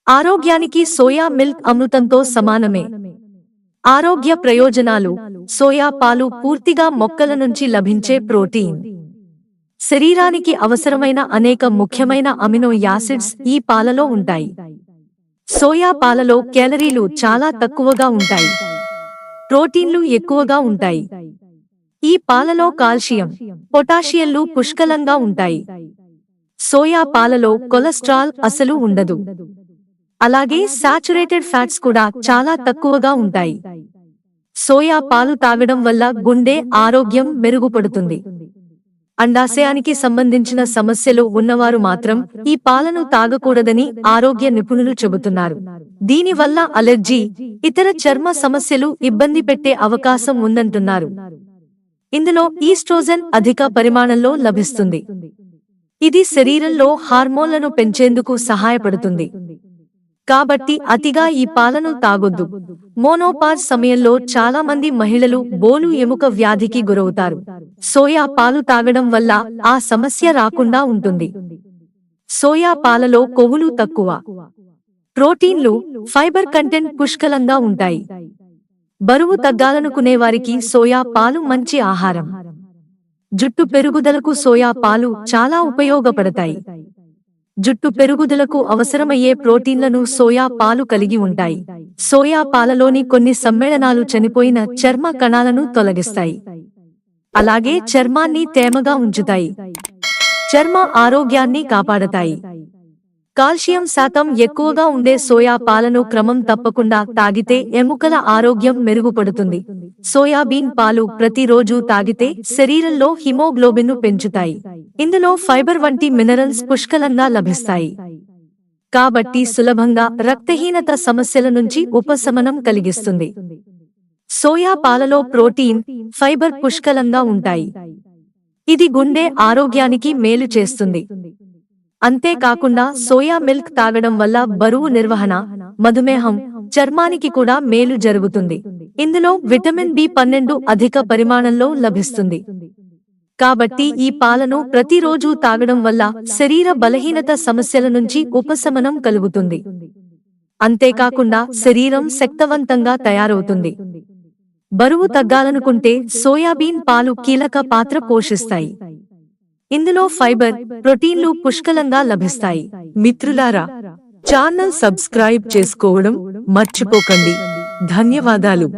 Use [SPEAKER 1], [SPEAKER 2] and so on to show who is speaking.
[SPEAKER 1] ఆరోగ్యానికి soya milk అమృతంతో సమానమే. ఆరోగ్య ప్రయోజనాలు: సోయా పాలు పూర్తిగా మొక్కల నుంచి లభించే ప్రోటీన్. శరీరానికి అవసరమైన అనేక ముఖ్యమైన అమినో యాసిడ్స్ ఈ పాలలో ఉంటాయి. సోయా పాలలో క్యాలరీలు చాలా తక్కువగా ఉంటాయి. ప్రోటీన్లు ఎక్కువగా ఉంటాయి. ఈ పాలలో కాల్షియం, పొటాషియంలు పుష్కలంగా ఉంటాయి. సోయా పాలలో కొలెస్ట్రాల్ అసలు ఉండదు. అలాగే సాచురేటెడ్ ఫ్యాట్స్ కూడా చాలా తక్కువగా ఉంటాయి. సోయా పాలు తాగడం వల్ల గుండె ఆరోగ్యం మెరుగుపడుతుంది. అండాశయానికి సంబంధించిన సమస్యలు ఉన్నవారు మాత్రం ఈ పాలను తాగకూడదని ఆరోగ్య నిపుణులు చెబుతున్నారు. దీనివల్ల అలెర్జీ, ఇతర చర్మ సమస్యలు ఇబ్బంది పెట్టే అవకాశం ఉందంటున్నారు. ఇందులో ఈస్ట్రోజన్ అధిక పరిమాణంలో లభిస్తుంది. ఇది శరీరంలో హార్మోన్లను పెంచేందుకు సహాయపడుతుంది. కాబట్టి అతిగా ఈ పాలను తాగొద్దు. మోనోపాజ్ సమయంలో చాలా మంది మహిళలు బోలు ఎముక వ్యాధికి గురవుతారు. సోయా పాలు తాగడం వల్ల ఆ సమస్య రాకుండా ఉంటుంది. సోయా పాలలో కొవ్వులు తక్కువ, ప్రోటీన్లు, ఫైబర్ కంటెంట్ పుష్కలంగా ఉంటాయి. బరువు తగ్గాలనుకునేవారికి సోయా పాలు మంచి ఆహారం. జుట్టు పెరుగుదలకు సోయా పాలు చాలా ఉపయోగపడతాయి. జుట్టు పెరుగుదలకు అవసరమయ్యే ప్రోటీన్లను సోయా పాలు కలిగి ఉంటాయి. సోయా పాలలోని కొన్ని సమ్మేళనాలు చనిపోయిన చర్మ కణాలను తొలగిస్తాయి. అలాగే చర్మాన్ని తేమగా ఉంచుతాయి. చర్మ ఆరోగ్యాన్ని కాపాడతాయి. కాల్షియం శాతం ఎక్కువగా ఉండే సోయా పాలను క్రమం తప్పకుండా తాగితే ఎముకల ఆరోగ్యం మెరుగుపడుతుంది. సోయాబీన్ పాలు ప్రతిరోజు తాగితే శరీరంలో హిమోగ్లోబిన్ను పెంచుతాయి. ఇందులో ఫైబర్ వంటి మినరల్స్ పుష్కలంగా లభిస్తాయి. కాబట్టి సులభంగా రక్తహీనత సమస్యల నుంచి ఉపశమనం కలిగిస్తుంది. సోయా పాలలో ప్రోటీన్, ఫైబర్ పుష్కలంగా ఉంటాయి. ఇది గుండె ఆరోగ్యానికి మేలు చేస్తుంది. అంతేకాకుండా సోయా మిల్క్ తాగడం వల్ల బరువు నిర్వహణ, మధుమేహం, చర్మానికి కూడా మేలు జరుగుతుంది. ఇందులో విటమిన్ బి12 అధిక పరిమాణంలో లభిస్తుంది. కాబట్టి ఈ పాలను ప్రతిరోజు తాగడం వల్ల శరీర బలహీనత సమస్యల నుంచి ఉపశమనం కలుగుతుంది. అంతేకాకుండా శరీరం శక్తివంతంగా తయారవుతుంది. బరువు తగ్గాలనుకుంటే సోయాబీన్ పాలు కీలక పాత్ర పోషిస్తాయి. ఇందులో ఫైబర్, ప్రోటీన్లు పుష్కలంగా లభిస్తాయి. మిత్రులారా, ఛానల్ సబ్స్క్రైబ్ చేసుకోవడం మర్చిపోకండి. ధన్యవాదాలు.